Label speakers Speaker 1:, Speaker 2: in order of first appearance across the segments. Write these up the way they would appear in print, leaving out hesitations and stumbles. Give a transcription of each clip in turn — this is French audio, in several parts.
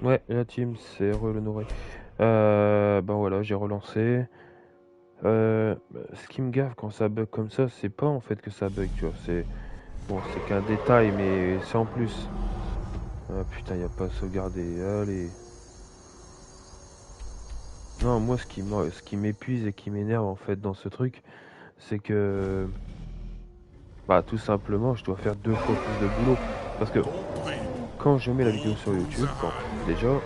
Speaker 1: Ouais, la team, c'est l'honoré. Ben voilà, j'ai relancé. Ce qui me gave quand ça bug comme ça, c'est pas en fait que ça bug, tu vois. C'est bon, c'est qu'un détail, mais c'est en plus. Ah putain, y a pas à sauvegarder. Allez. Non, moi, ce qui m'épuise et qui m'énerve en fait dans ce truc, c'est que, bah, tout simplement, je dois faire deux fois plus de boulot. Parce que
Speaker 2: Compris.
Speaker 1: quand je mets la vidéo sur
Speaker 2: Bon,
Speaker 1: YouTube, bon,
Speaker 2: Zahan,
Speaker 1: déjà,
Speaker 2: vaut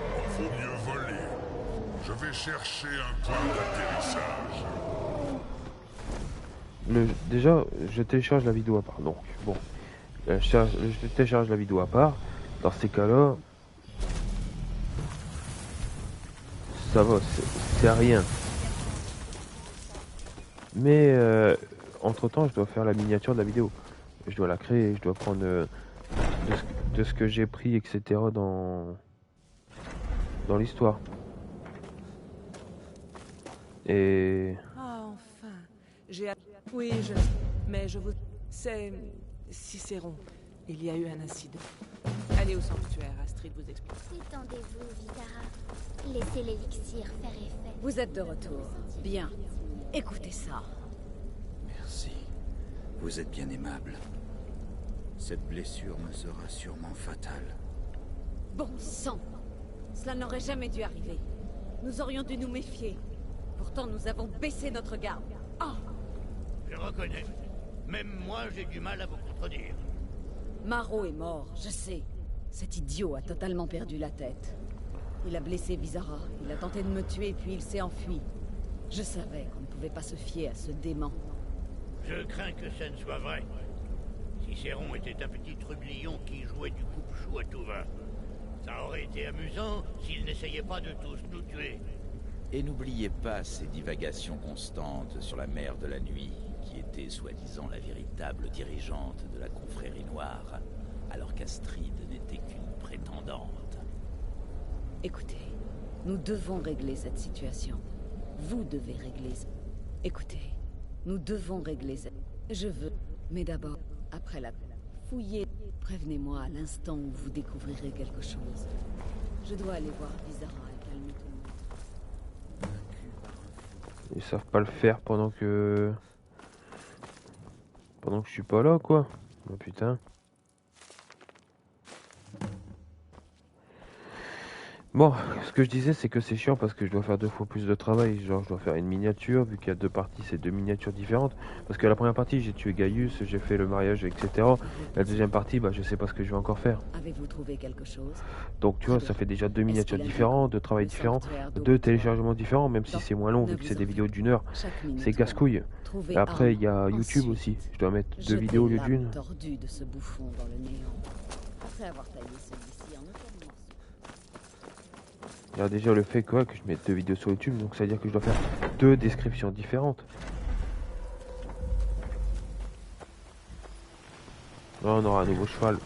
Speaker 2: mieux voler. Je vais chercher un point d'atterrissage.
Speaker 1: déjà, je télécharge la vidéo à part. Donc, bon, je télécharge la vidéo à part. Dans ces cas-là, ça va, c'est rien. Mais entre-temps, je dois faire la miniature de la vidéo. Je dois la créer, je dois prendre de ce que j'ai pris, etc. dans l'histoire. Et
Speaker 3: Ah, enfin. J'ai... Oui, je... Mais je vous... C'est... Cicéron. Il y a eu un incident. Allez au sanctuaire, Astrid vous explique.
Speaker 4: Détendez-vous, Vitara. Laissez l'élixir faire effet.
Speaker 5: Vous êtes de retour. Bien. Écoutez ça.
Speaker 6: Merci. Vous êtes bien aimable. Cette blessure me sera sûrement fatale.
Speaker 5: Bon sang. Cela n'aurait jamais dû arriver. Nous aurions dû nous méfier. Pourtant, nous avons baissé notre garde. Ah!
Speaker 7: Je reconnais. Même moi, j'ai du mal à vous contredire.
Speaker 5: Maro est mort, je sais. Cet idiot a totalement perdu la tête. Il a blessé Visara. Il a tenté de me tuer, puis il s'est enfui. Je savais qu'on ne pouvait pas se fier à ce dément.
Speaker 7: Je crains que ça ne soit vrai. Cicéron était un petit trublion qui jouait du coupe-chou à tout va. Ça aurait été amusant s'il n'essayait pas de tous nous tuer.
Speaker 6: Et n'oubliez pas ces divagations constantes sur la mère de la nuit, qui était soi-disant la véritable dirigeante de la confrérie noire, alors qu'Astrid n'était qu'une prétendante.
Speaker 5: Écoutez, nous devons régler cette situation. Vous devez régler... Écoutez, nous devons régler... Je veux... Mais d'abord, après la... Fouillez... Prévenez-moi à l'instant où vous découvrirez quelque chose. Je dois aller voir Visara et calmer tout le monde.
Speaker 1: ils savent pas le faire pendant que je suis pas là, quoi. Oh putain. Bon, ce que je disais, c'est que c'est chiant parce que je dois faire deux fois plus de travail. Genre, je dois faire une miniature, vu qu'il y a deux parties, c'est deux miniatures différentes. Parce que la première partie, j'ai tué Gaius, j'ai fait le mariage, etc. La deuxième partie, bah, je sais pas ce que je vais encore faire.
Speaker 5: Avez-vous trouvé quelque chose?
Speaker 1: Donc, tu vois, ça fait déjà deux miniatures différentes, deux travails différents, deux téléchargements différents, même si c'est moins long, vu que c'est des vidéos d'une heure. C'est casse-couille. Et après, il y a YouTube aussi. Je dois mettre deux vidéos au lieu d'une.
Speaker 5: Tordue de ce bouffon dans le néant. Après avoir taillé celui-ci en aucun morceau.
Speaker 1: Il y a déjà le fait quoi, que je mette deux vidéos sur YouTube, donc ça veut dire que je dois faire deux descriptions différentes. Là, on aura un nouveau cheval.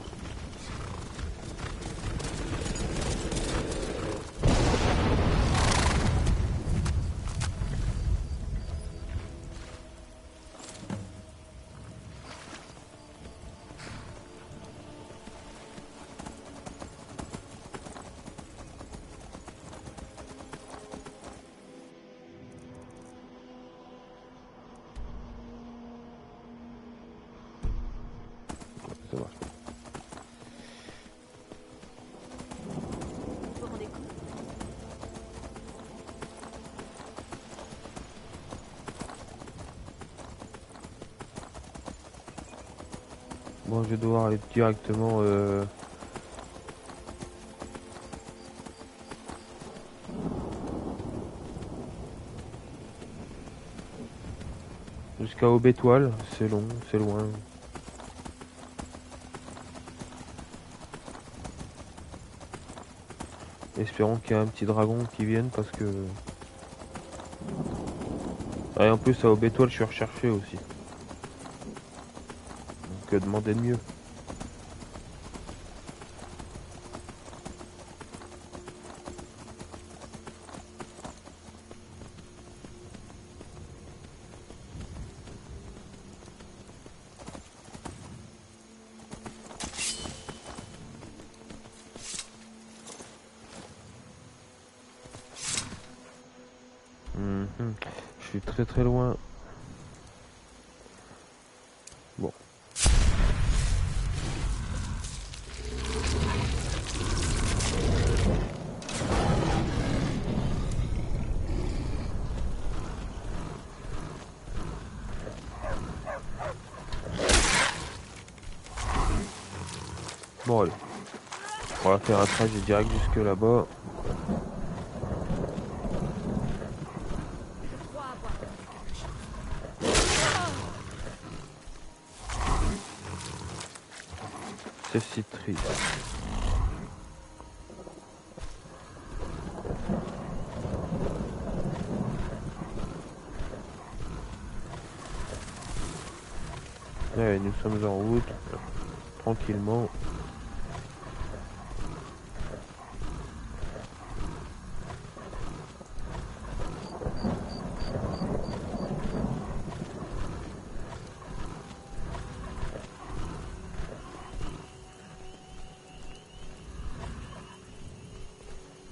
Speaker 1: Ça marche.
Speaker 5: Vous vous rendez compte?
Speaker 1: Bon, je vais devoir aller directement jusqu'à Aubétoile. C'est long, c'est loin. Espérons qu'il y a un petit dragon qui vienne parce que... Ah, et en plus à Aubétoile je suis recherché aussi. Donc demander de mieux. Je suis très très loin. Bon. Bon allez. On va faire un trajet direct jusque là-bas. C'est si triste. Allez, nous sommes en route, tranquillement.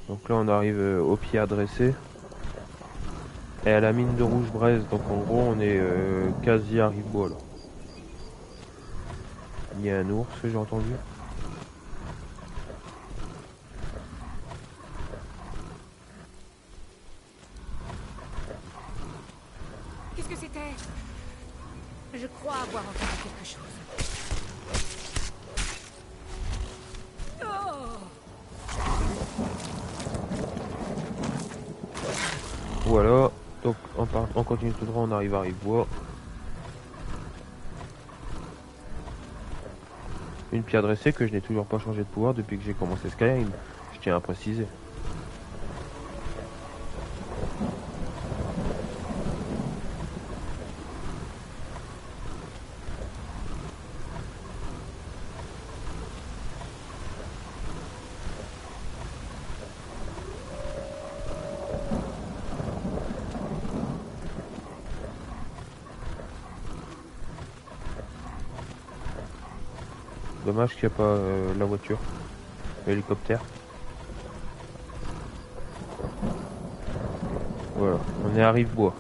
Speaker 1: Donc là on arrive au pied adressé et à la mine de Rouge-Braise, donc en gros on est quasi à Rive-Bois là. Il y a un ours, j'ai entendu.
Speaker 8: Qu'est-ce que c'était? Je crois avoir entendu quelque chose.
Speaker 1: Voilà, donc on continue tout droit, on arrive à Rive-Bois. Une pierre dressée que je n'ai toujours pas changé de pouvoir depuis que j'ai commencé Skyrim, je tiens à préciser. Dommage qu'il n'y a pas la voiture, l'hélicoptère. Voilà, on est à Rive-Bois.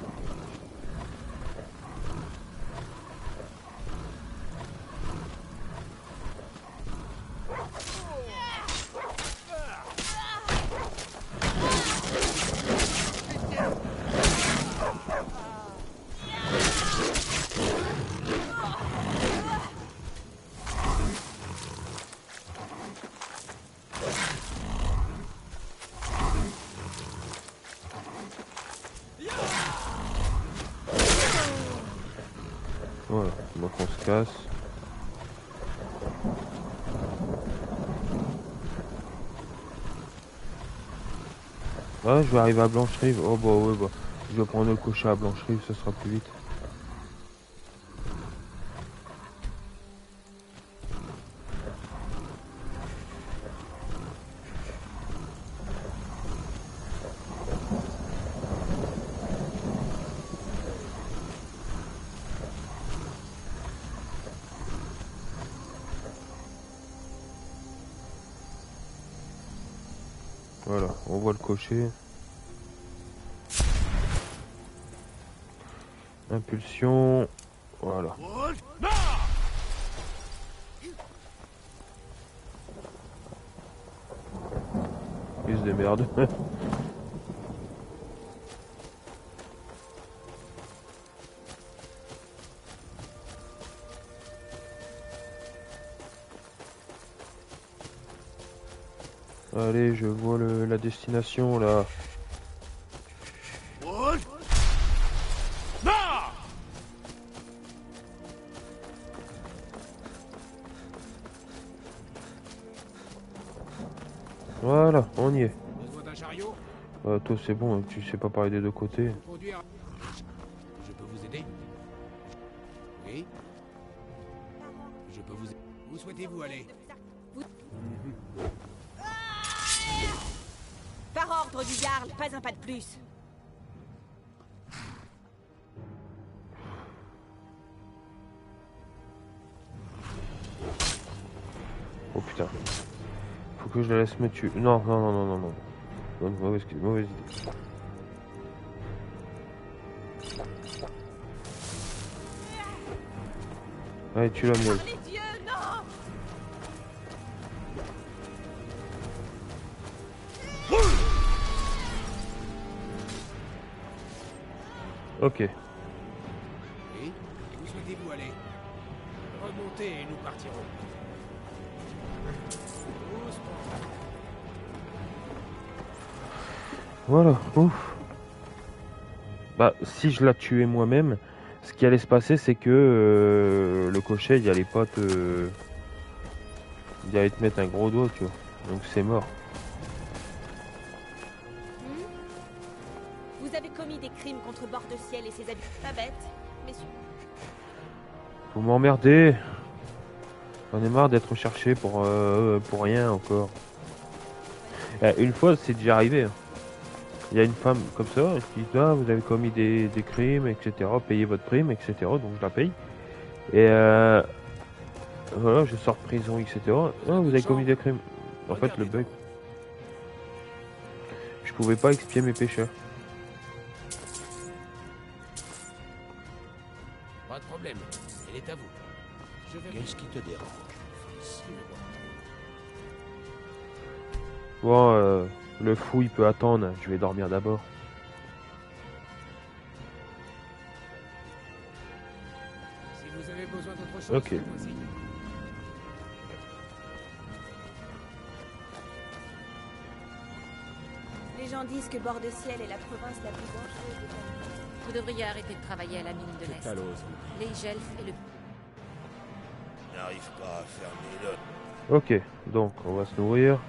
Speaker 1: Voilà, donc on se casse. Ah, je vais arriver à Blancherive. Oh bah ouais, bah je vais prendre le cocher à Blancherive, ça sera plus vite. Voilà, on voit le cocher. Impulsion. Voilà. Plus de merde. Allez, je vois la destination là. Voilà, on y est.
Speaker 9: Besoin d'un chariot?
Speaker 1: Toi c'est bon, tu sais pas parler des deux côtés.
Speaker 9: Conduire. Je peux vous aider? Oui? Je peux vous aider. Où souhaitez-vous aller?
Speaker 8: Par ordre du Jarl, pas un pas de plus.
Speaker 1: Oh putain. Faut que je la laisse me tuer. Non, non, non, non, non, non. Mauvaise idée. Allez, tu la mieux.
Speaker 8: Les dieux, non!
Speaker 1: Ok.
Speaker 9: Oui. Où souhaitez-vous aller? Remontez et nous partirons. Doucement.
Speaker 1: Voilà, ouf. Bah, si je la tuais moi-même, ce qui allait se passer, c'est que le cocher, il allait pas te... Il allait te mettre un gros doigt, tu vois. Donc c'est mort.
Speaker 8: Vous avez commis des crimes contre Bord-de-Ciel et ses habitants. Pas bête, messieurs.
Speaker 1: Vous m'emmerdez. J'en ai marre d'être cherché pour rien encore. Une fois, c'est déjà arrivé. Hein. Il y a une femme comme ça qui dit ah, vous avez commis des crimes, etc. Payez votre prime, etc. Donc je la paye. Et voilà, je sors de prison, etc. Ah, vous avez commis des crimes. En fait, le bug. Je pouvais pas expier mes pécheurs.
Speaker 9: Pas de problème. Elle est à vous. Je vais...
Speaker 6: Qu'est-ce qui te dérange?
Speaker 1: Bon, le fou il peut attendre, je vais dormir d'abord.
Speaker 9: Si vous avez besoin d'autre chose,
Speaker 1: Ok.
Speaker 9: faites-moi signe.
Speaker 8: Les gens disent que Bord-de-Ciel est la province la plus dangereuse de Terre.
Speaker 5: Vous devriez arrêter de travailler à la mine de l'Est. Les Gelfs et le...
Speaker 2: N'arrive pas à fermer le...
Speaker 1: Ok, donc on va se nourrir.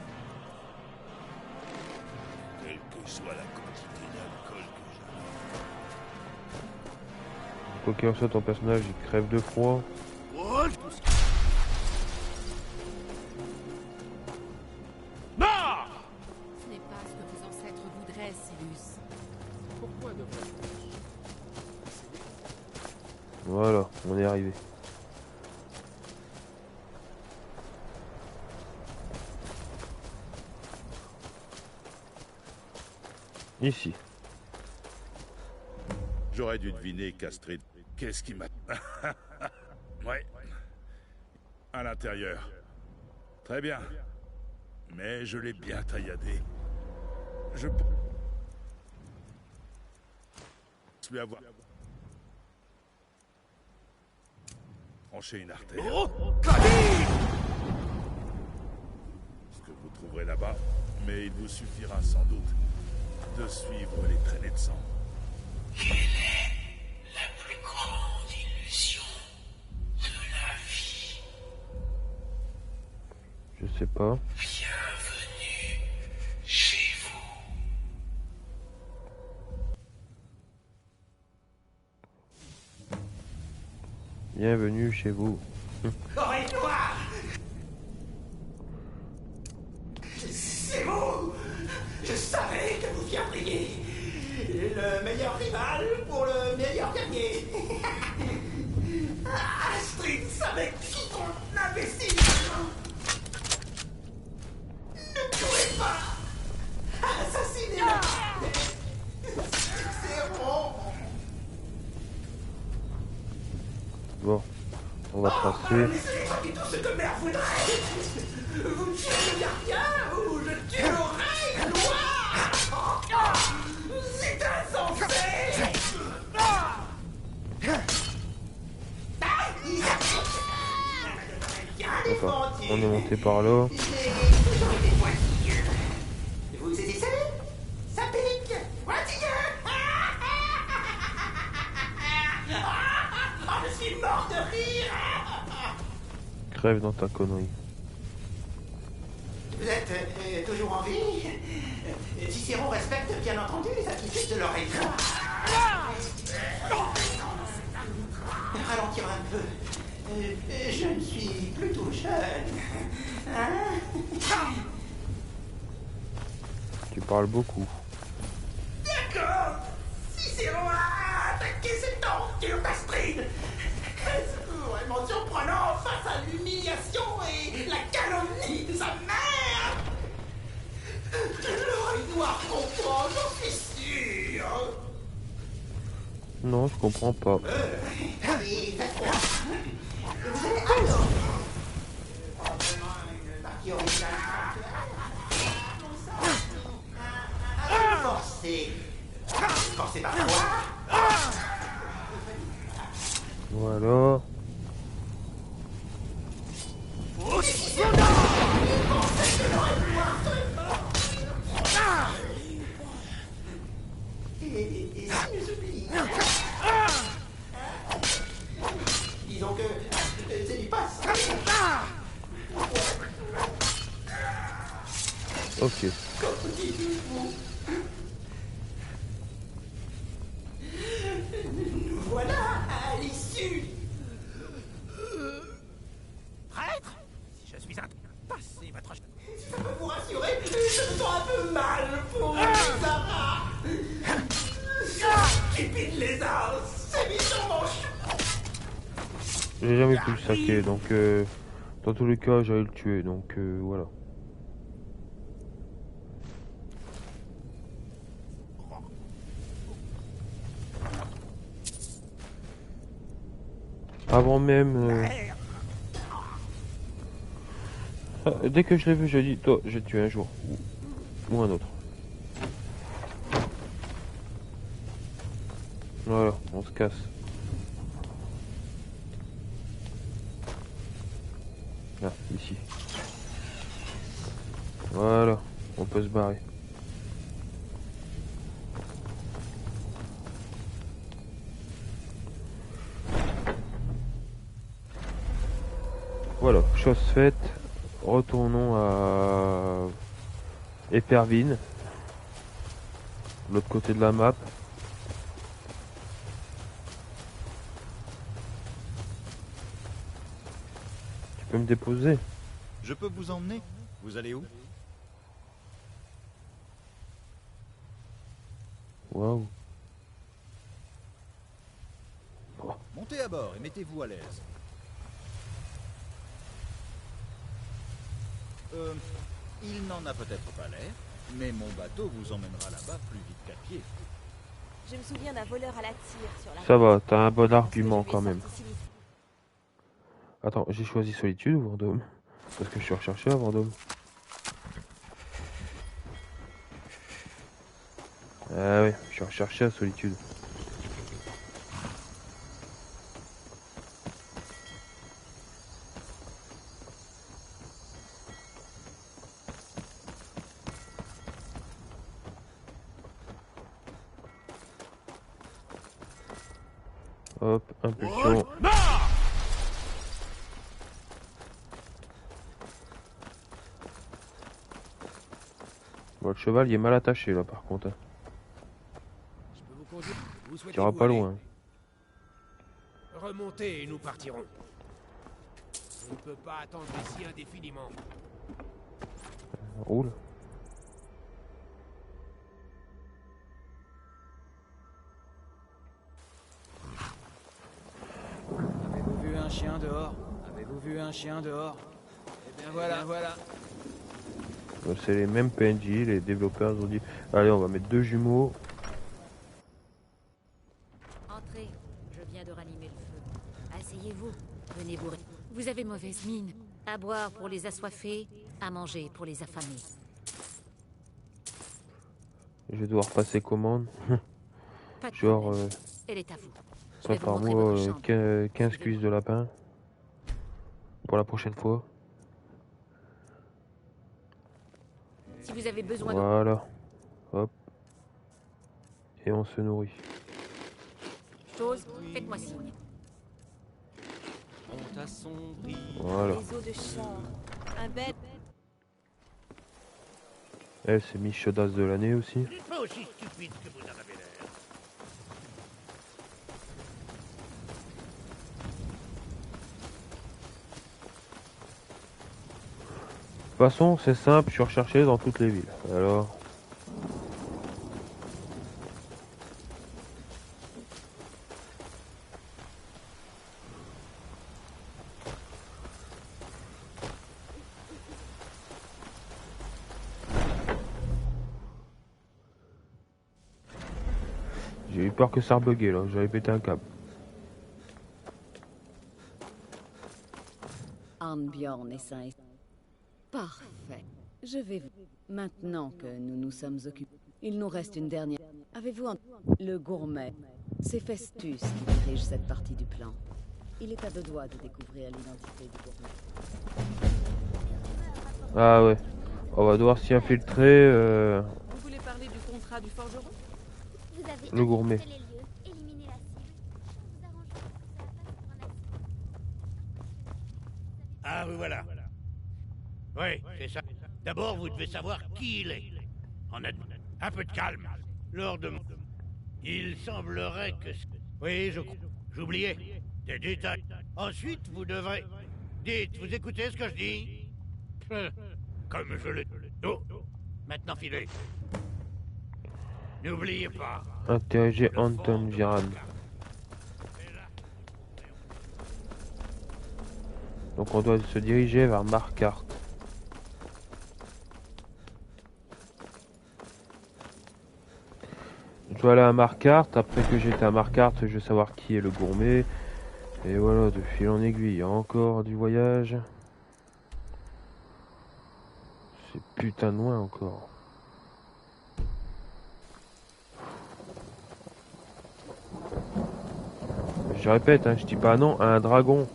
Speaker 2: Quelle que soit la quantité d'alcool que j'ai.
Speaker 1: Quoi qu'il en soit, ton personnage il crève de froid.
Speaker 5: Ce n'est pas ce que vos ancêtres voudraient, Silus.
Speaker 9: Pourquoi devrais-je...
Speaker 1: Voilà, on est arrivé. Ici.
Speaker 2: J'aurais dû deviner qu'Astrid... Qu'est-ce qui m'a... Ouais. À l'intérieur. Très bien. Mais je l'ai bien tailladé. Je pense lui avoir... tranché une artère. Ce que vous trouverez là-bas, mais il vous suffira sans doute de suivre les traînées de sang.
Speaker 10: Quelle est la plus grande illusion de la vie?
Speaker 1: Je sais pas.
Speaker 10: Bienvenue chez vous.
Speaker 1: Bienvenue chez vous.
Speaker 10: Oreille noire! C'est vous! Je savais que vous viendriez! Le meilleur rival pour le meilleur guerrier! Astrid savait qui ton imbécile! Ne pouvez pas! Assassinez-la! C'est bon!
Speaker 1: Bon, on va tracer.
Speaker 10: Mais ce n'est pas du tout ce que mère voudrait! Vous tuez le gardien ou je tue l'oreille noire! C'est insensé!
Speaker 1: D'accord, on est monté par là.
Speaker 10: Vous saisissez? Ça pique! Pointilleux! Je suis mort de rire!
Speaker 1: Crève dans ta connerie.
Speaker 10: Vous êtes toujours en vie? Cicéron respecte bien entendu les attitudes de l'oreille noire. Ralentir un peu. Je ne suis plus tout jeune. Hein?
Speaker 1: Tu parles beaucoup.
Speaker 10: D'accord! Cicéron a attaqué cette ordure d'Astrid! Est-ce vraiment surprenant face à l'humiliation et la calomnie de sa mère? L'oreille noire comprend, j'en suis sûr!
Speaker 1: Non, je comprends pas. Voilà.
Speaker 10: Disons que c'est du passe.
Speaker 1: Ok.
Speaker 10: Voilà à l'issue.
Speaker 7: Prêtre? Si je suis un... Passez votre...
Speaker 10: Ça peut vous rassurer, je me sens un peu mal pour Sarah. Cupide lézard, c'est mis sur mon chemin.
Speaker 1: J'ai jamais pu le saquer, donc dans tous les cas, j'allais le tuer, donc voilà. Avant même... dès que je l'ai vu, j'ai dit, toi, je vais te tuer un jour. Ou un autre. Voilà, on se casse. Là, ici. Voilà, on peut se barrer. Voilà, chose faite. Retournons à Épervine, de l'autre côté de la map. Tu peux me déposer?
Speaker 11: Je peux vous emmener? Vous allez où?
Speaker 1: Waouh.
Speaker 11: Montez à bord et mettez-vous à l'aise. Il n'en a peut-être pas l'air, mais mon bateau vous emmènera là-bas plus vite qu'à pied.
Speaker 12: Je me souviens d'un voleur à la tire sur la...
Speaker 1: Ça va, t'as un bon argument quand même. Attends, j'ai choisi Solitude ou Vendôme? Parce que je suis recherché à Vendôme. Ah ouais, je suis recherché à Solitude. Hop, impulsion. Bon, le cheval il est mal attaché là par contre.
Speaker 9: Je peux vous conduire? Vous souhaitez
Speaker 1: Tu iras
Speaker 9: vous
Speaker 1: pas
Speaker 9: aller?
Speaker 1: loin.
Speaker 9: Remontez et nous partirons. On ne peut pas attendre ici indéfiniment.
Speaker 1: Roule.
Speaker 13: Avez-vous vu un chien dehors? Avez-vous vu un chien dehors? Eh bien voilà, voilà.
Speaker 1: C'est les mêmes PNJ, les développeurs ont dit allez on va mettre 2 jumeaux.
Speaker 8: Entrez, je viens de ranimer le feu. Asseyez-vous, venez bourrer. Vous avez mauvaise mine. À boire pour les assoiffés, à manger pour les affamés.
Speaker 1: Je vais devoir passer commande.
Speaker 8: Pas de
Speaker 1: Genre
Speaker 8: problème. Elle est à vous. Je
Speaker 1: ça
Speaker 8: vais vous
Speaker 1: par
Speaker 8: montrer
Speaker 1: mois
Speaker 8: votre chambre.
Speaker 1: 15 cuisses de lapin. Pour la prochaine fois.
Speaker 8: Si vous avez besoin de...
Speaker 1: Voilà. Hop. Et on se nourrit.
Speaker 8: Chose, faites-moi signe.
Speaker 13: On t'assombrit.
Speaker 1: Voilà.
Speaker 12: Les os de char. Un bête.
Speaker 1: Elle c'est Miss Chaudasse de l'année aussi.
Speaker 7: Vous n'êtes pas aussi stupide que vous en avez l'air.
Speaker 1: De toute façon, c'est simple, je suis recherché dans toutes les villes. Alors. J'ai eu peur que ça rebuguait là, j'avais pété un câble.
Speaker 5: Arnbjorn est sain et... Parfait. Je vais vous... Maintenant que nous nous sommes occupés, il nous reste une dernière... Avez-vous un... Le gourmet. C'est Festus qui dirige cette partie du plan. Il est à deux doigts de découvrir l'identité du gourmet.
Speaker 1: Ah ouais. On va devoir s'y infiltrer.
Speaker 3: Vous voulez parler du contrat du forgeron?
Speaker 4: Vous avez
Speaker 1: Le gourmet.
Speaker 4: infiltré les lieux, éliminé la cible. Vous arrangez que cela passe pour un accident.
Speaker 7: Ah, vous voilà. Oui, c'est ça. D'abord, vous devez savoir qui il est. Un peu de calme. Lors de mon... Il semblerait que... Oui, j'oubliais. Des détails. Ensuite, vous devrez... Dites, vous écoutez ce que je dis? Comme je le... Oh, maintenant filez. N'oubliez pas.
Speaker 1: Interroger Anton Viran. Donc on doit se diriger vers Markarth. Je dois aller à Markarth. Après que j'étais à Markarth, je vais savoir qui est le gourmet. Et voilà, de fil en aiguille, il y a encore du voyage. C'est putain de loin encore. Je répète, hein, je dis pas non à un dragon.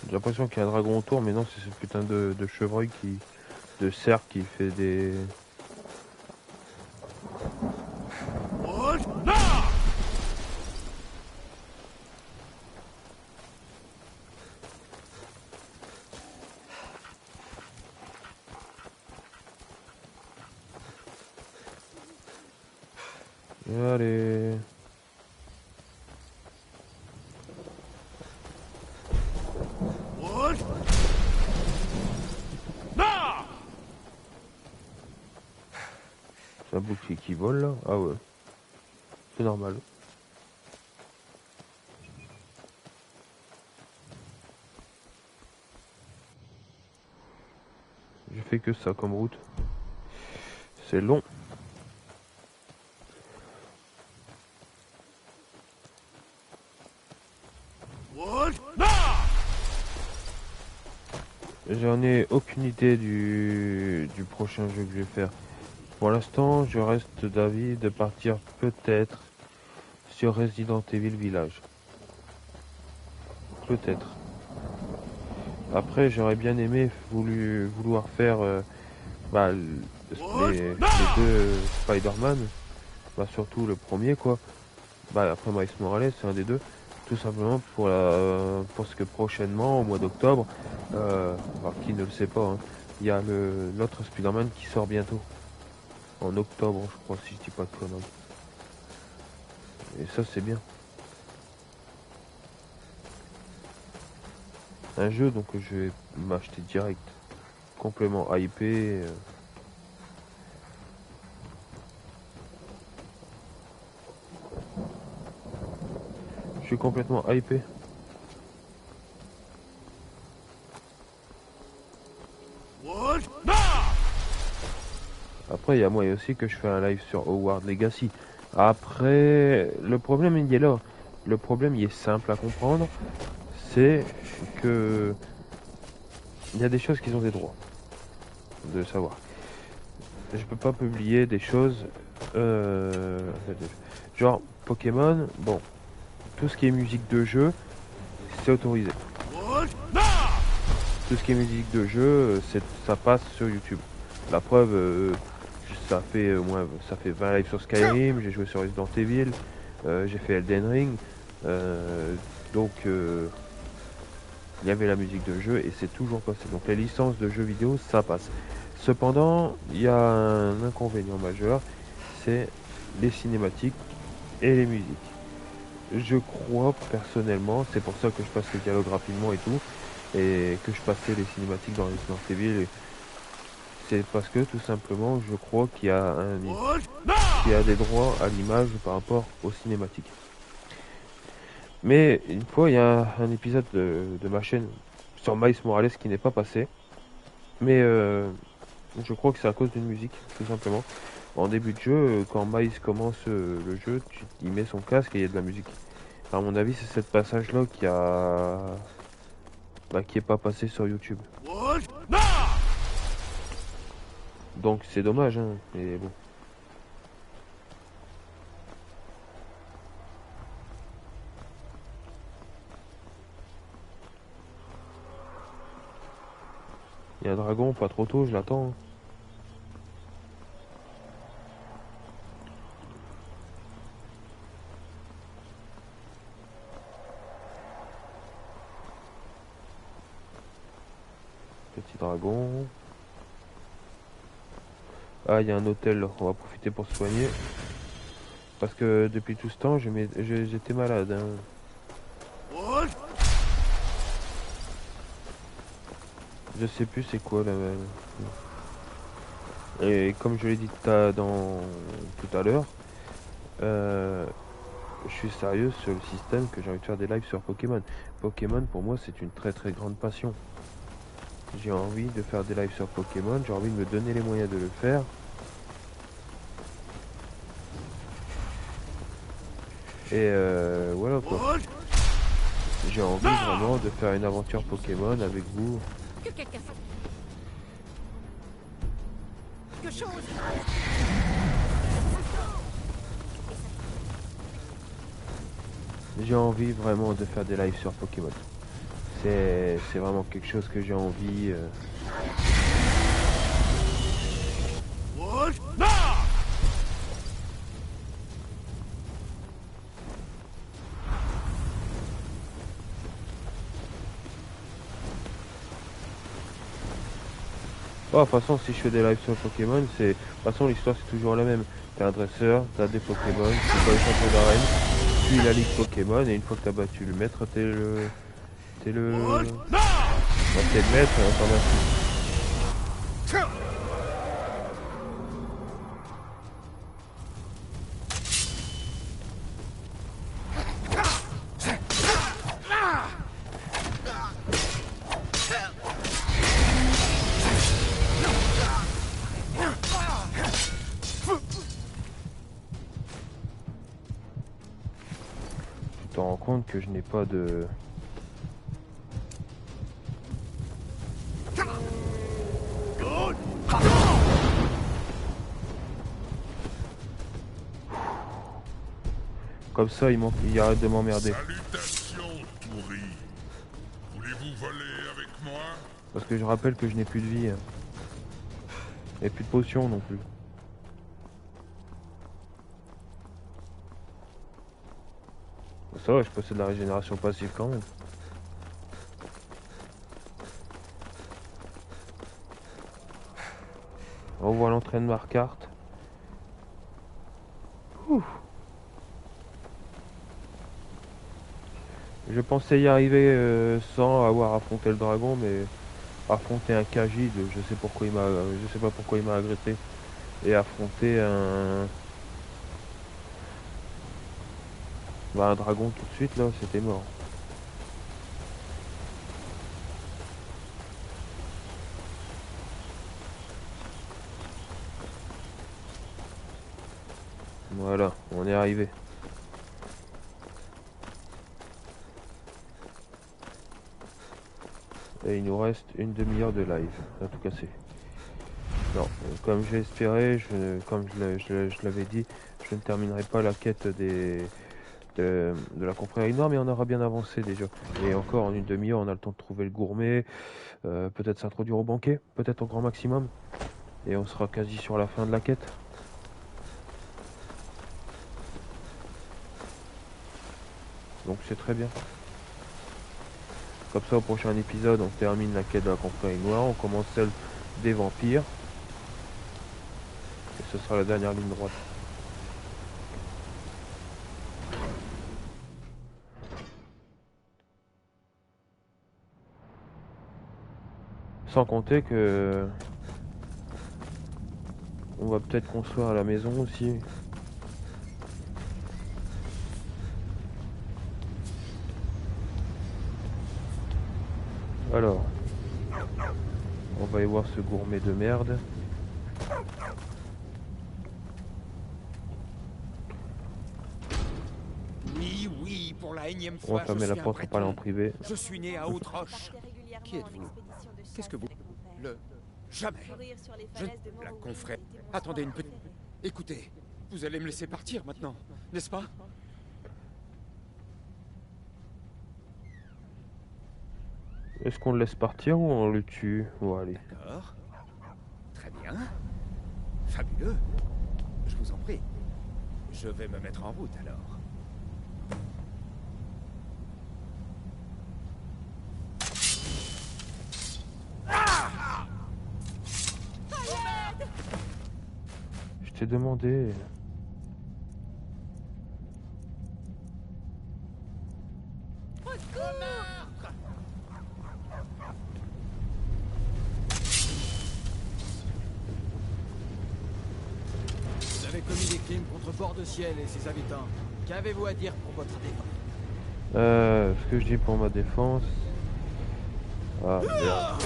Speaker 1: J'ai l'impression qu'il y a un dragon autour, mais non, c'est ce putain de chevreuil qui... de cerf qui fait des... Allez... C'est un bouclier qui vole là? Ah ouais. C'est normal. Je fais que ça comme route. C'est long. J'en ai aucune idée du prochain jeu que je vais faire. Pour l'instant, je reste d'avis de partir peut-être sur Resident Evil Village. Peut-être. Après, j'aurais bien aimé vouloir faire les deux Spider-Man. Bah, surtout le premier, quoi. Bah, après Miles Morales, c'est un des deux. Tout simplement pour ce que prochainement, au mois d'octobre, alors qui ne le sait pas, hein, il y a l'autre Spider-Man qui sort bientôt. En octobre, je crois, si je dis pas de conneries. Et ça, c'est bien. Un jeu, donc je vais m'acheter direct. Complément hypé. Je suis complètement hypé. Après, il y a moyen aussi que je fais un live sur Hogwarts Legacy. Après, le problème, il est là. Le problème, il est simple à comprendre. C'est que il y a des choses qui ont des droits de savoir. Je peux pas publier des choses genre Pokémon. Bon, tout ce qui est musique de jeu, c'est autorisé. Tout ce qui est musique de jeu, ça passe sur YouTube. La preuve, ça fait 20 lives sur Skyrim, j'ai joué sur Resident Evil, j'ai fait Elden Ring, donc il y avait la musique de jeu et c'est toujours passé. Donc les licences de jeux vidéo, ça passe. Cependant, il y a un inconvénient majeur, c'est les cinématiques et les musiques. Je crois personnellement, c'est pour ça que je passe les dialogues rapidement et tout, et que je passais les cinématiques dans Resident Evil. C'est parce que tout simplement, je crois qu'il y a des droits à l'image par rapport aux cinématiques. Mais une fois, il y a un épisode de ma chaîne sur Miles Morales qui n'est pas passé, mais je crois que c'est à cause d'une musique, tout simplement. En début de jeu, quand Miles commence le jeu, il met son casque et il y a de la musique. À mon avis, c'est ce passage-là qui est pas passé sur YouTube. Donc c'est dommage, hein, mais bon. Il y a un dragon, pas trop tôt, je l'attends. Hein. Petit dragon. Ah, il y a un hôtel, on va profiter pour se soigner. Parce que depuis tout ce temps, j'étais malade. Hein. Je sais plus c'est quoi là. Et comme je l'ai dit tout à l'heure, je suis sérieux sur le système que j'ai envie de faire des lives sur Pokémon. Pokémon pour moi c'est une très très grande passion. J'ai envie de faire des lives sur Pokémon, j'ai envie de me donner les moyens de le faire. Et voilà quoi. J'ai envie vraiment de faire une aventure Pokémon avec vous.
Speaker 8: Que quelqu'un fasse quelque chose.
Speaker 1: J'ai envie vraiment de faire des lives sur Pokémon. C'est vraiment quelque chose que j'ai envie. Oh, de toute façon, si je fais des lives sur Pokémon, de toute façon, l'histoire c'est toujours la même. T'es un dresseur, t'as des Pokémon, tu bats le champion d'arène, puis la ligue Pokémon, et une fois que t'as battu le maître, t'es le maître, enfin ainsi. Tu te rends compte que je n'ai pas de... Comme ça, il arrête de m'emmerder.
Speaker 2: Salutations, pourri. Voulez-vous voler avec moi?
Speaker 1: Parce que je rappelle que je n'ai plus de vie. Et plus de potions non plus. Ça va, je possède la régénération passive quand même. On voit l'entraînement par carte. Ouh. Je pensais y arriver sans avoir affronté le dragon, mais affronter un Khajiit, je sais pas pourquoi il m'a agressé, et affronter un dragon tout de suite là, c'était mort. Voilà, on est arrivé. Et il nous reste une demi-heure de live, à tout casser. Non, comme j'ai espéré, comme je l'avais dit, je ne terminerai pas la quête de la confrérie noire, mais on aura bien avancé déjà. Et encore en une demi-heure, on a le temps de trouver le gourmet, peut-être s'introduire au banquet, peut-être au grand maximum. Et on sera quasi sur la fin de la quête. Donc c'est très bien. Comme ça, au prochain épisode, on termine la quête de la confrérie noire, on commence celle des vampires. Et ce sera la dernière ligne droite. Sans compter que on va peut-être construire à la maison aussi. Alors, on va y voir ce gourmet de merde.
Speaker 14: Oui, pour la énième
Speaker 1: On va
Speaker 14: fois,
Speaker 1: fermer la porte pour parler en privé.
Speaker 14: Je suis né à Outroche. Qui êtes-vous? Qu'est-ce que vous... Le... Jamais. La confrère... Attendez une petite... Écoutez, vous allez me laisser partir maintenant, n'est-ce pas?
Speaker 1: Est-ce qu'on le laisse partir ou on le tue? Bon, allez.
Speaker 14: D'accord. Très bien. Fabuleux. Je vous en prie. Je vais me mettre en route alors.
Speaker 1: Je t'ai demandé.
Speaker 13: Vous avez commis des crimes contre Port-de-Ciel et ses habitants. Qu'avez-vous à dire pour votre défense?
Speaker 1: Ce que je dis pour ma défense... Ah, merde.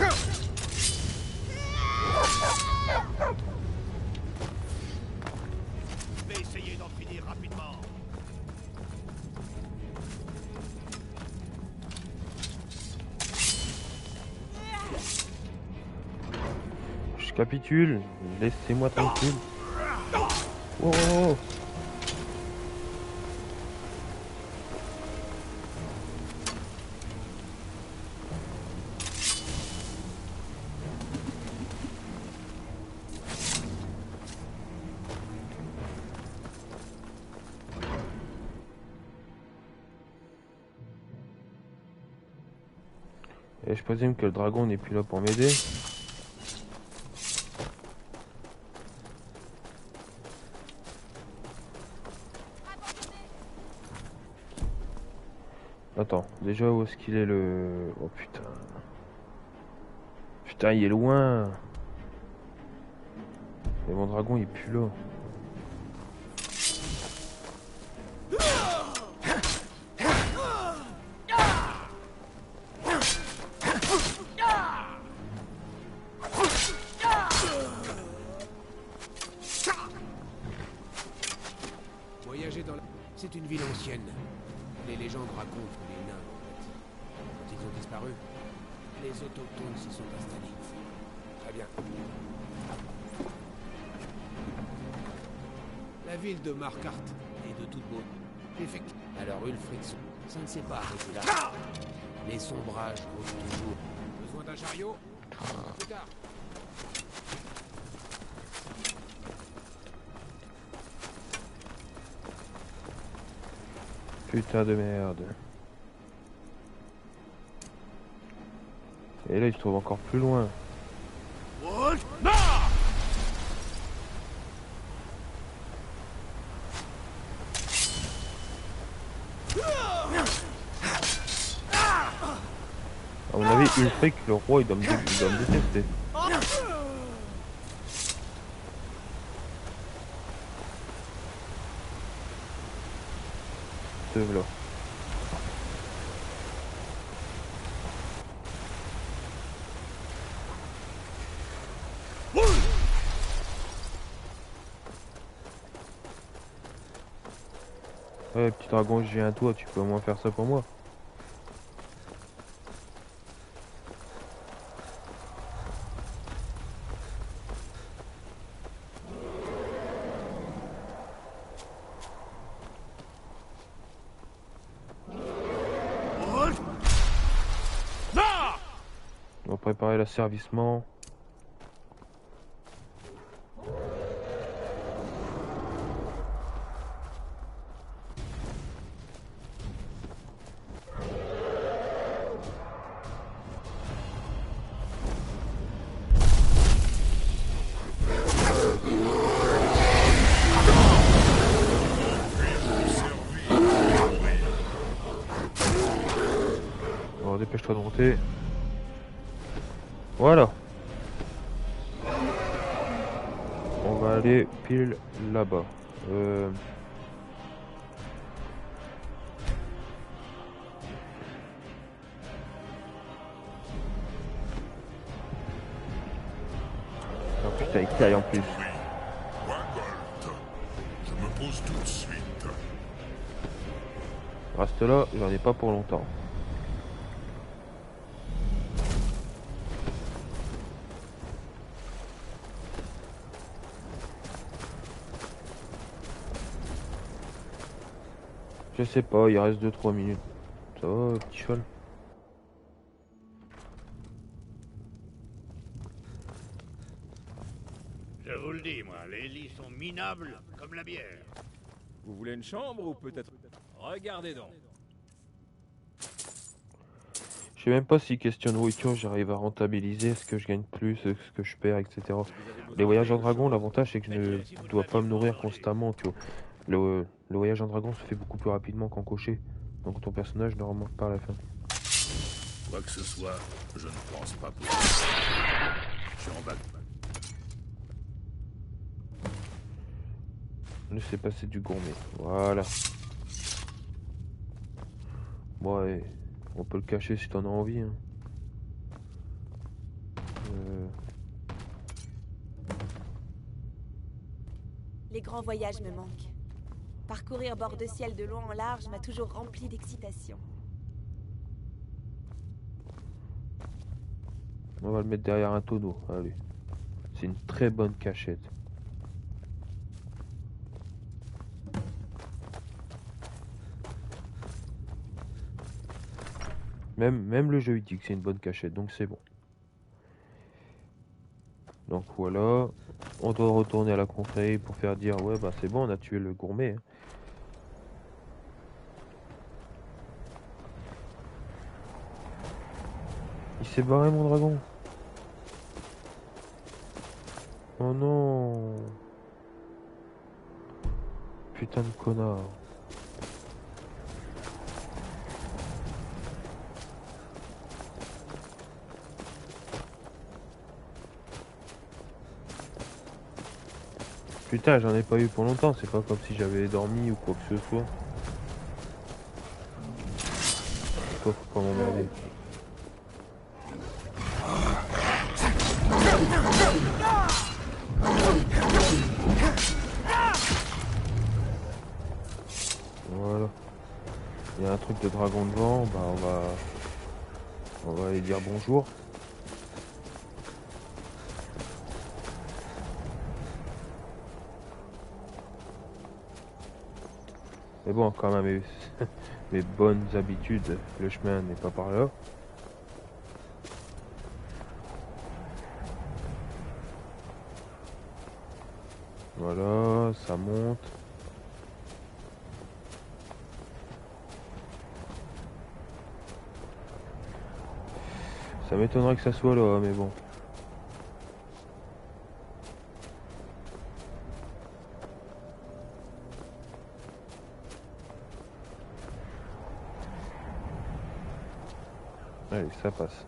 Speaker 7: Je vais essayer d'en finir rapidement.
Speaker 1: Je capitule. Laissez-moi tranquille. Oh, oh, oh. Et je présume que le dragon n'est plus là pour m'aider. Attends, déjà où est-ce qu'il est le... Oh putain. Putain, il est loin. Et mon dragon il est plus là.
Speaker 9: Voyager dans la... C'est une ville ancienne. Les légendes racontent que les nains, quand ils ont disparu, les autochtones s'y sont installés. Très bien. La ville de Marquardt est de toute beauté. Effectivement. Alors Ulfric, ça ne s'est pas arrêté là. Les sombrages rôdent toujours. Besoin d'un chariot? Plus tard.
Speaker 1: Putain de merde. Et là il se trouve encore plus loin. À mon avis, Ulfric, le roi, il doit me détester. Te voilà. Ouais, petit dragon, j'ai un toit, tu peux au moins faire ça pour moi. On va préparer l'asservissement. Bon, dépêche-toi de monter. Voilà. On va aller pile là-bas. Oh putain, il caille en plus.
Speaker 2: Je me pose tout de suite.
Speaker 1: Reste là, j'en ai pas pour longtemps. Je sais pas, il reste 2-3 minutes. Ça va, petit cheval?
Speaker 7: Je vous le dis, moi, les lits sont minables comme la bière.
Speaker 15: Vous voulez une chambre ou peut-être... Regardez donc.
Speaker 1: Je sais même pas si question de nourriture j'arrive à rentabiliser ce que je gagne plus, ce que je perds, etc. Les voyages en dragon, l'avantage c'est que je ne dois pas me nourrir constamment, tu vois. Le voyage en dragon se fait beaucoup plus rapidement qu'en cocher. Donc ton personnage ne remonte pas à la fin.
Speaker 2: Quoi que ce soit, je ne pense pas pour je suis en bas.
Speaker 1: Laissez passer du gourmet. Voilà. Ouais, on peut le cacher si t'en as envie. Hein.
Speaker 12: Les grands voyages me manquent. Parcourir bord de ciel de long en large m'a toujours rempli d'excitation.
Speaker 1: On va le mettre derrière un tonneau. Allez. C'est une très bonne cachette. Même le jeu il dit que c'est une bonne cachette, donc c'est bon. Donc voilà. On doit retourner à la confrérie pour faire dire ouais bah c'est bon, on a tué le gourmet. Hein. Il s'est barré mon dragon. Oh non. Putain de connard. Putain, j'en ai pas eu pour longtemps, c'est pas comme si j'avais dormi ou quoi que ce soit. Faut pas m'emmerder. Voilà. Il y a un truc de dragon devant, bah on va aller dire bonjour. Mais bon, quand même, mes bonnes habitudes, le chemin n'est pas par là. Voilà, ça monte. Ça m'étonnerait que ça soit là, mais bon. Allez, ça passe.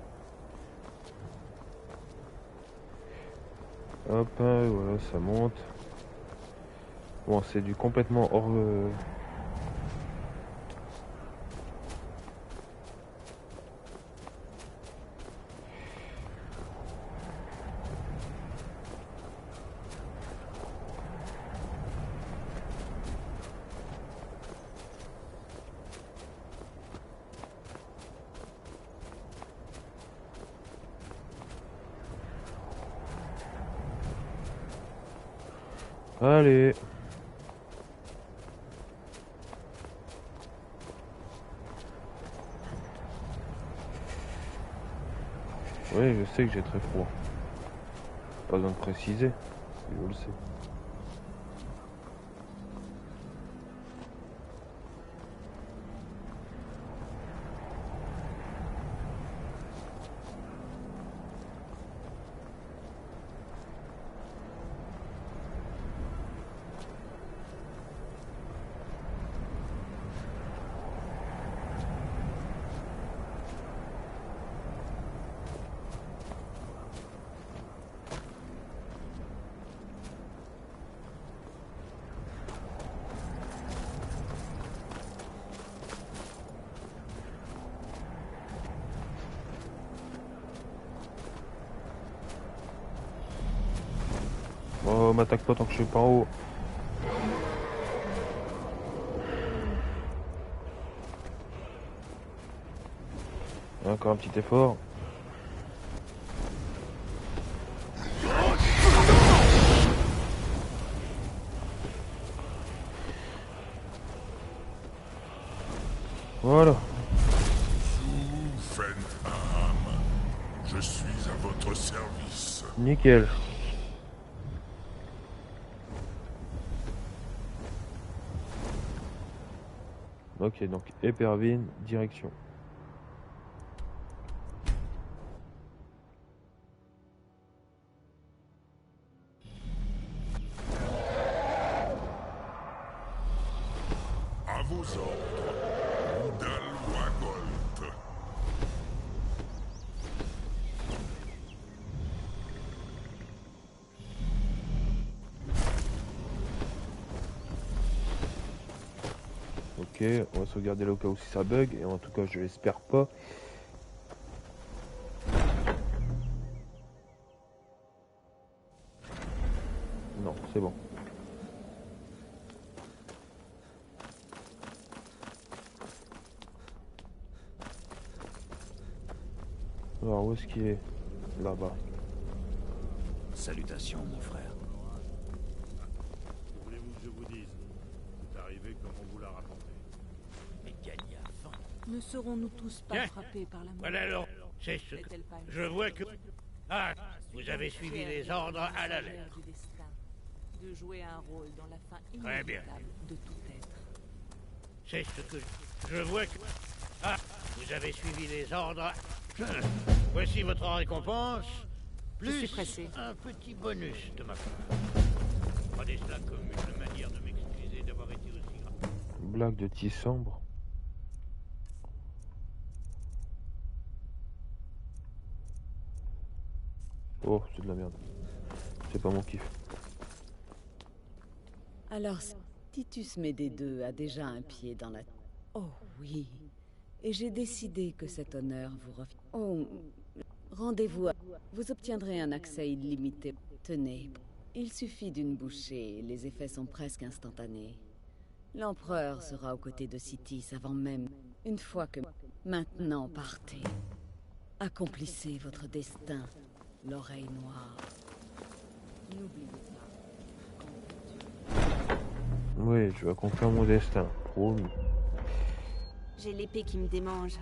Speaker 1: Hop, voilà, ça monte. Bon, c'est du complètement hors... Allez. Oui, je sais que j'ai très froid. Pas besoin de préciser, je le sais. Oh, m'attaque pas tant que je suis pas en haut. Encore un petit effort. Voilà.
Speaker 16: Fentham, je suis à votre service.
Speaker 1: Nickel. Ok, donc Épervine, direction.
Speaker 16: À vos ordres, Udal Wagolt.
Speaker 1: Ok, on va sauvegarder là au cas où si ça bug, et en tout cas je l'espère pas. Non, c'est bon. Alors où est-ce qu'il est? Là-bas.
Speaker 6: Salutations, mon frère.
Speaker 2: Que voulez-vous que je vous dise? C'est arrivé comme on vous l'a raconté.
Speaker 6: Mais gagne à fond.
Speaker 3: Ne serons-nous tous pas
Speaker 7: Tiens.
Speaker 3: frappés par la mort?
Speaker 7: Voilà alors, c'est ce que...
Speaker 3: N'est-elle pas une
Speaker 7: Je vois que...
Speaker 3: chose
Speaker 7: Ah, vous avez suivi les ordres à la
Speaker 3: messagère
Speaker 7: lettre.
Speaker 3: du destin, de jouer un rôle dans la fin
Speaker 7: Très bien.
Speaker 3: inévitable de tout être.
Speaker 7: C'est ce que... Je vois que... Ah, vous avez suivi les ordres. Voici votre récompense.
Speaker 3: Je suis
Speaker 7: Plus
Speaker 3: pressé.
Speaker 7: un petit bonus de ma part. Prenez cela comme une manière de m'excuser d'avoir été aussi grave.
Speaker 1: Blague de Tissambre. Oh, c'est de la merde. C'est pas mon kiff.
Speaker 5: Alors, Titus Médée II a déjà un pied dans la... Oh oui. Et j'ai décidé que cet honneur vous revient. Oh, rendez-vous. Vous obtiendrez un accès illimité. Tenez, il suffit d'une bouchée et les effets sont presque instantanés. L'empereur sera aux côtés de Citis avant même. Une fois que... Maintenant, partez. Accomplissez votre destin, l'oreille noire. N'oubliez pas.
Speaker 1: Oui, je vais accomplir mon destin. Promis.
Speaker 12: J'ai l'épée qui me démange.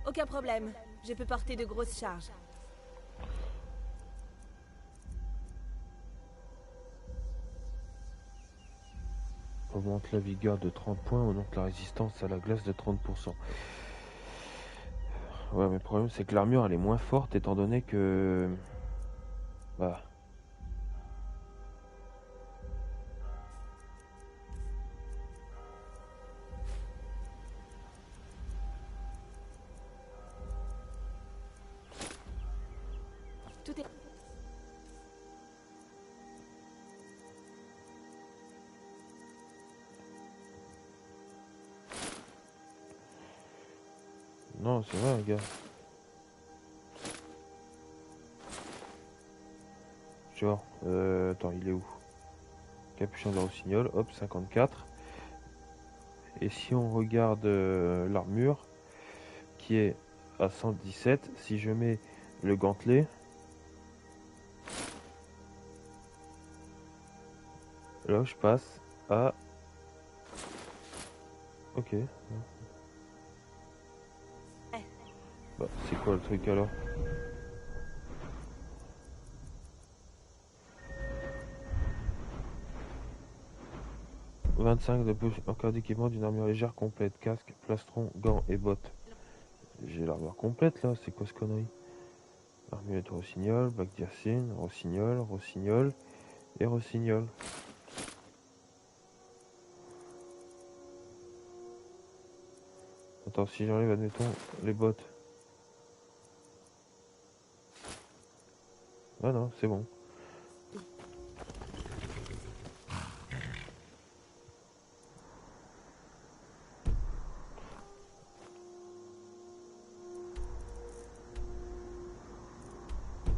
Speaker 12: Aucun problème. Je peux porter de grosses charges.
Speaker 1: Augmente la vigueur de 30 points, augmente la résistance à la glace de 30%. Ouais, mais le problème c'est que l'armure elle est moins forte étant donné que... Bah...
Speaker 12: Tout est...
Speaker 1: Non, c'est vrai, gars. Genre, attends, il est où? Capuchon de Rossignol, hop, 54. Et si on regarde l'armure, qui est à 117, si je mets le gantelet, là je passe à... Ok. Bah, c'est quoi le truc alors? « 25 de plus encore d'équipement d'une armure légère complète, casque, plastron, gants et bottes. » J'ai l'armure complète là, c'est quoi ce connerie? Armure de Rossignol, bac d'Yacine, Rossignol, Rossignol et Rossignol. Attends, si j'enlève, admettons, les bottes. Ah non, c'est bon.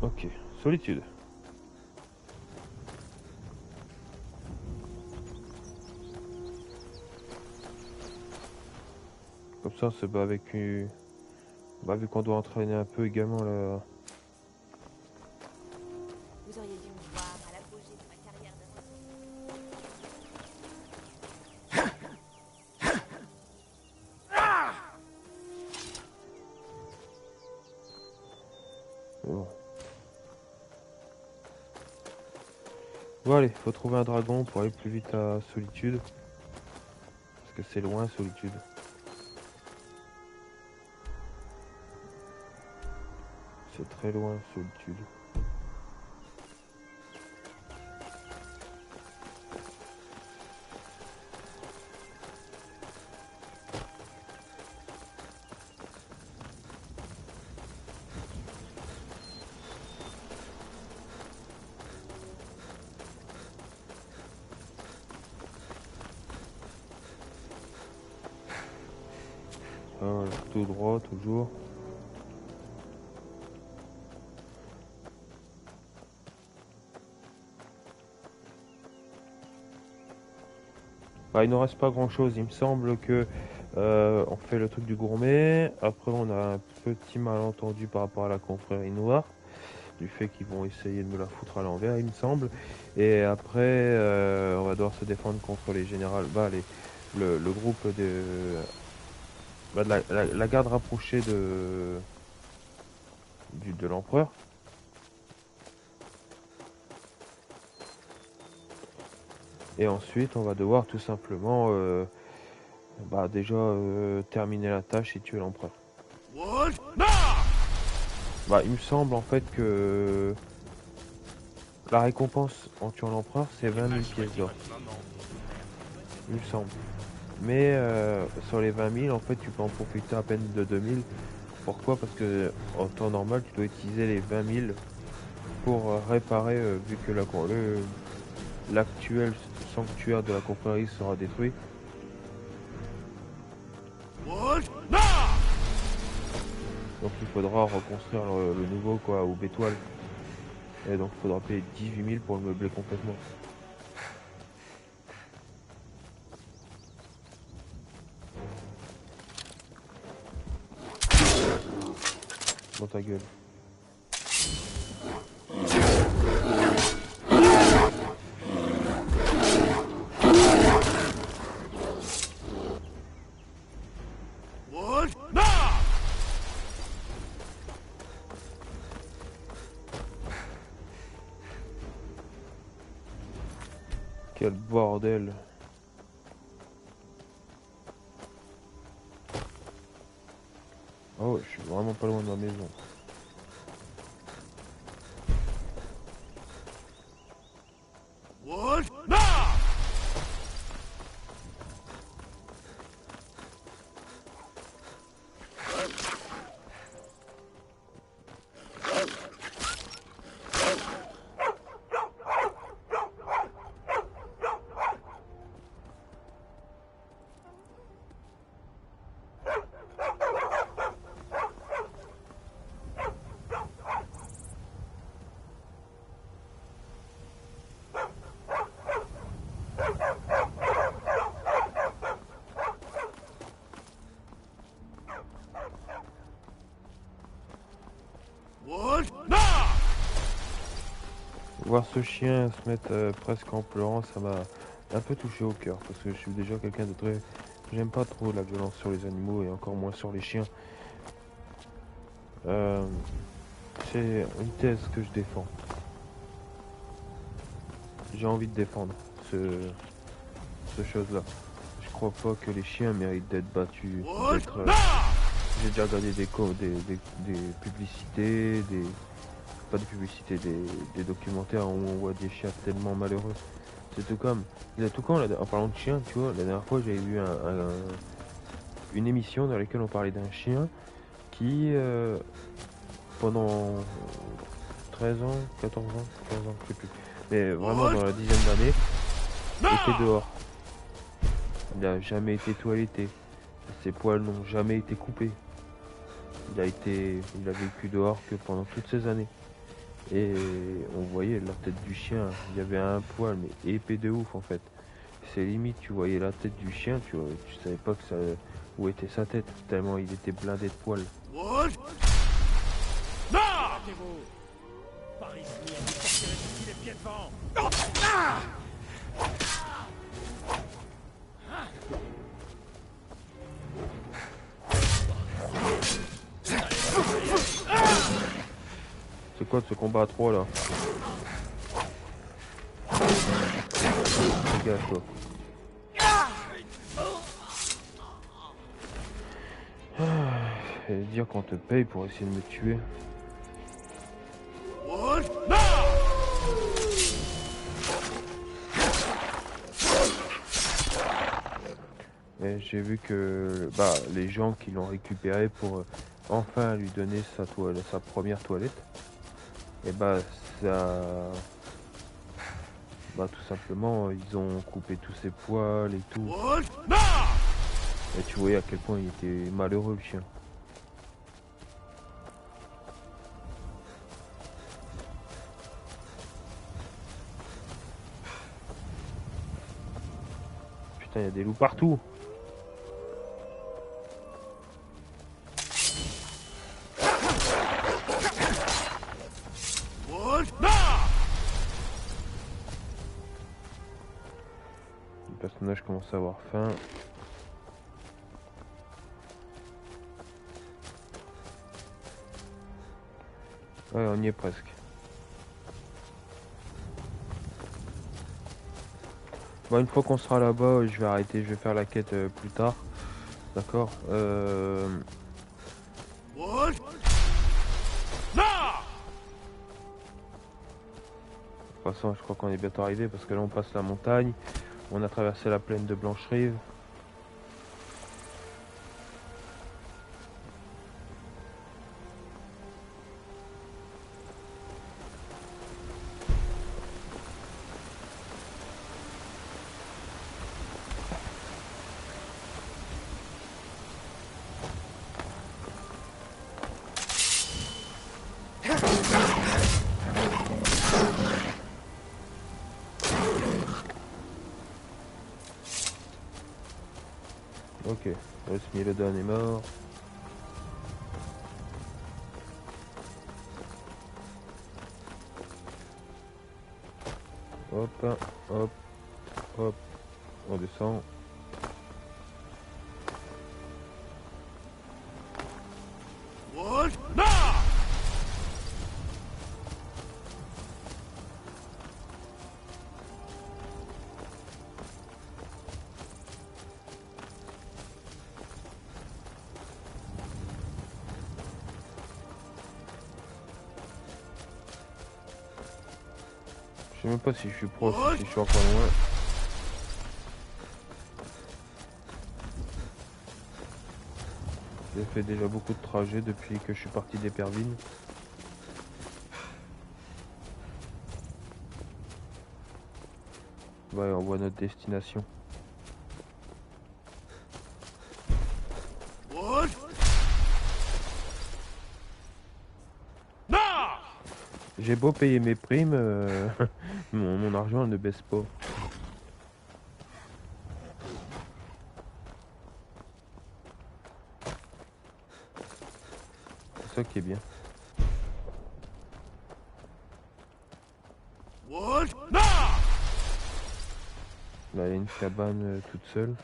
Speaker 1: Ok, solitude. ça se bat avec une... Bah, vu qu'on doit entraîner un peu également là.
Speaker 12: Vous auriez dû me voir à l'apogée de ma carrière
Speaker 1: Bon. Bon allez, faut trouver un dragon pour aller plus vite à Solitude. Parce que c'est loin Solitude. C'est très loin Solitude. Voilà, tout droit, toujours. Bah, il ne reste pas grand chose, il me semble que on fait le truc du gourmet, après on a un petit malentendu par rapport à la confrérie noire, du fait qu'ils vont essayer de me la foutre à l'envers il me semble, et après on va devoir se défendre contre les générales, le groupe de la garde rapprochée de l'empereur. Et ensuite, on va devoir tout simplement déjà terminer la tâche et tuer l'empereur. Bah, il me semble en fait que la récompense en tuant l'empereur, c'est 20 000 pièces d'or. Il me semble. Mais sur les 20 000, en fait, tu peux en profiter à peine de 2 000. Pourquoi? Parce que en temps normal, tu dois utiliser les 20 000 pour réparer, vu que l'actuel sanctuaire de la confrérie sera détruit. Donc il faudra reconstruire le nouveau quoi, au bétoile. Et donc il faudra payer 18 000 pour le meubler complètement. Dans ta gueule. Quel bordel. Oh ouais, je suis vraiment pas loin de ma maison. Voir ce chien se mettre presque en pleurant, ça m'a un peu touché au cœur, parce que je suis déjà quelqu'un de très... J'aime pas trop la violence sur les animaux et encore moins sur les chiens. C'est une thèse que je défends. J'ai envie de défendre ce chose-là. Je crois pas que les chiens méritent d'être battus. J'ai déjà regardé des publicités, pas des publicités, des documentaires où on voit des chiens tellement malheureux. C'est tout comme, en parlant de chiens, tu vois, la dernière fois j'avais vu une émission dans laquelle on parlait d'un chien qui, pendant 13 ans, 14 ans, 15 ans, je sais plus, mais vraiment dans la dizaine d'années, était dehors. Il n'a jamais été toiletté. Ses poils n'ont jamais été coupés. Il a vécu dehors que pendant toutes ces années. Et on voyait la tête du chien, il y avait un poil mais épais de ouf en fait. C'est limite, tu voyais la tête du chien, tu savais pas que où était sa tête, tellement il était blindé de poils.
Speaker 7: Non! Par ici, on vous sortirez d'ici les pieds devant.
Speaker 1: C'est quoi de ce combat à 3 là? Dégage toi. Et dire qu'on te paye pour essayer de me tuer. Et j'ai vu que les gens qui l'ont récupéré pour enfin lui donner sa première toilette, et ça, tout simplement ils ont coupé tous ses poils et tout. Et tu voyais à quel point il était malheureux le chien. Putain, il y a des loups partout. Le personnage commence à avoir faim. Ouais, on y est presque. Bon, une fois qu'on sera là-bas, je vais arrêter, je vais faire la quête plus tard. D'accord. De toute façon, je crois qu'on est bientôt arrivé parce que là on passe la montagne. On a traversé la plaine de Blancherive. Ok, Smilodon est mort. Hop, hop, hop, on descend. Je sais même pas si je suis proche, si je suis encore loin. J'ai fait déjà beaucoup de trajets depuis que je suis parti d'Éperville. Ouais, on voit notre destination. J'ai beau payer mes primes, mon argent ne baisse pas. C'est ça qui est bien. Là, il y a une cabane toute seule.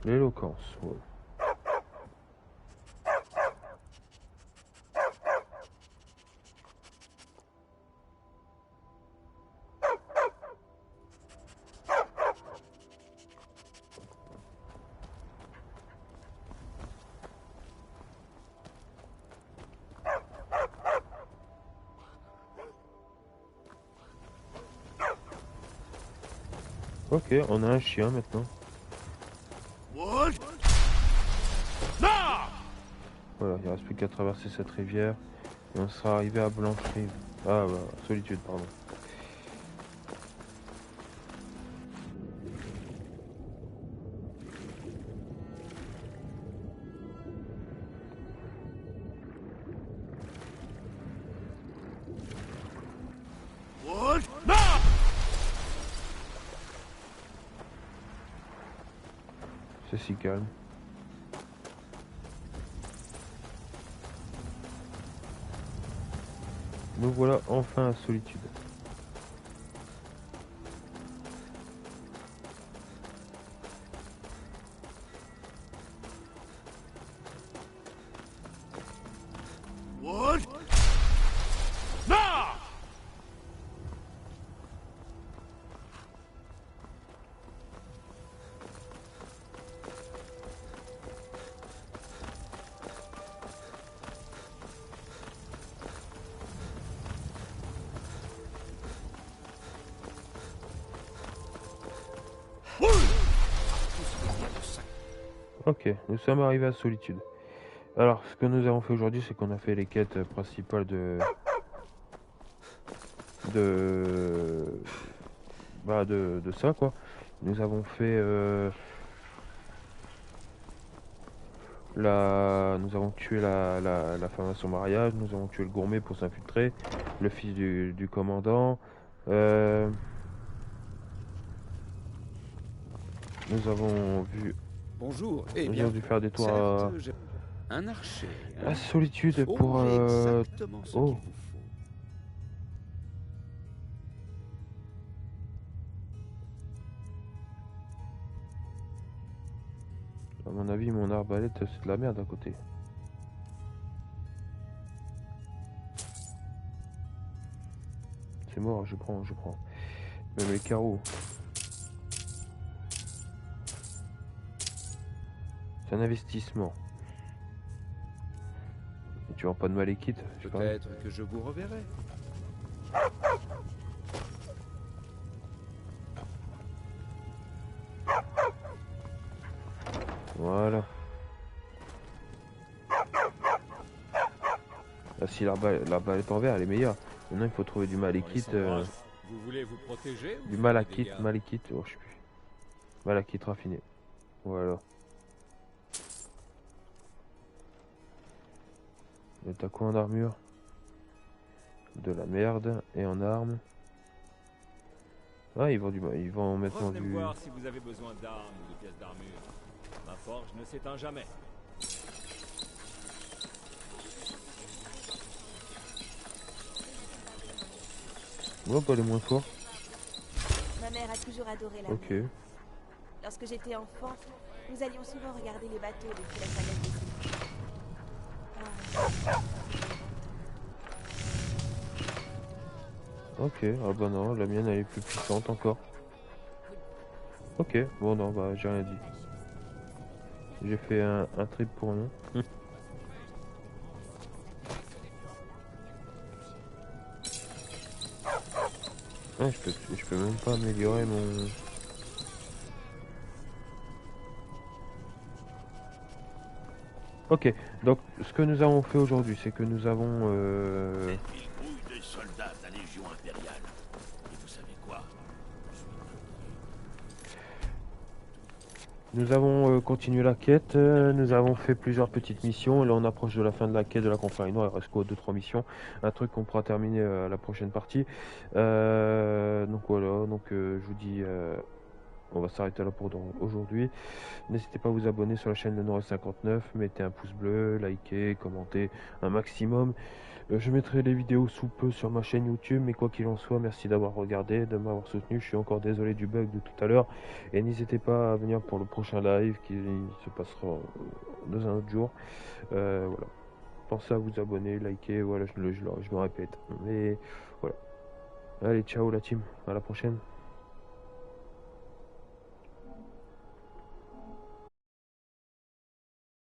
Speaker 1: L'éloquence, ouais. Ok, on a un chien maintenant. Voilà, il ne reste plus qu'à traverser cette rivière et on sera arrivé à Blancherive. Ah bah, Solitude, pardon. C'est si calme. Nous voilà enfin à Solitude.
Speaker 7: What? Non!
Speaker 1: Ok, nous sommes arrivés à Solitude. Alors, ce que nous avons fait aujourd'hui, c'est qu'on a fait les quêtes principales de ça, quoi. Nous avons fait nous avons tué la femme à son mariage, nous avons tué le gourmet pour s'infiltrer, le fils du commandant. Nous avons vu.
Speaker 14: Bonjour. Eh
Speaker 1: Nous
Speaker 14: bien,
Speaker 1: avons dû faire des tours
Speaker 14: certes, un archer.
Speaker 1: à Solitude
Speaker 14: Faut
Speaker 1: pour.
Speaker 14: exactement ce qu'il
Speaker 1: Oh.
Speaker 14: vous faut.
Speaker 1: À mon avis, mon arbalète, c'est de la merde à côté. C'est mort, je prends. Même les carreaux. C'est un investissement. Et tu vends pas de malekith, je sais pas.
Speaker 14: Peut-être que je vous reverrai.
Speaker 1: Voilà. Là, si l'arbalète en verre, elle est meilleure. Maintenant, il faut trouver du malekith.
Speaker 15: Vous voulez vous protéger ou
Speaker 1: Du
Speaker 15: faire
Speaker 1: malakith,
Speaker 15: des dégâts
Speaker 1: malekith, oh, je sais plus. Malakith raffiné. Voilà. Et t'as quoi en armure? De la merde. Et en armes. Ah, ils vont maintenant
Speaker 15: Revenez me
Speaker 1: du.
Speaker 15: voir si vous avez besoin d'armes ou de pièces d'armure. Ma forge ne s'éteint jamais.
Speaker 1: Ouais, pas les moins forts.
Speaker 12: Ma mère a toujours adoré la
Speaker 1: Ok.
Speaker 12: mer. Lorsque j'étais enfant, nous allions souvent regarder les bateaux depuis la fenêtre des îles.
Speaker 1: Ok, ah bah non, la mienne elle est plus puissante encore. Ok, bon non, bah j'ai rien dit. J'ai fait un trip pour rien. Ah, je peux même pas améliorer mon... Ok, donc ce que nous avons fait aujourd'hui, c'est que nous avons...
Speaker 7: Cette ville grouille de soldats de la Légion impériale. Et vous savez quoi?
Speaker 1: Nous avons continué la quête, nous avons fait plusieurs petites missions, et là on approche de la fin de la quête de la confrérie noire, il reste quoi, 2-3 missions, un truc qu'on pourra terminer à la prochaine partie. Donc voilà, donc je vous dis, on va s'arrêter là pour aujourd'hui. N'hésitez pas à vous abonner sur la chaîne de Noir59, mettez un pouce bleu, likez, commentez un maximum. Je mettrai les vidéos sous peu sur ma chaîne YouTube, mais quoi qu'il en soit, merci d'avoir regardé, de m'avoir soutenu. Je suis encore désolé du bug de tout à l'heure. Et n'hésitez pas à venir pour le prochain live qui se passera dans un autre jour. Voilà. Pensez à vous abonner, liker, voilà, je me répète. Mais voilà. Allez, ciao la team, à la prochaine.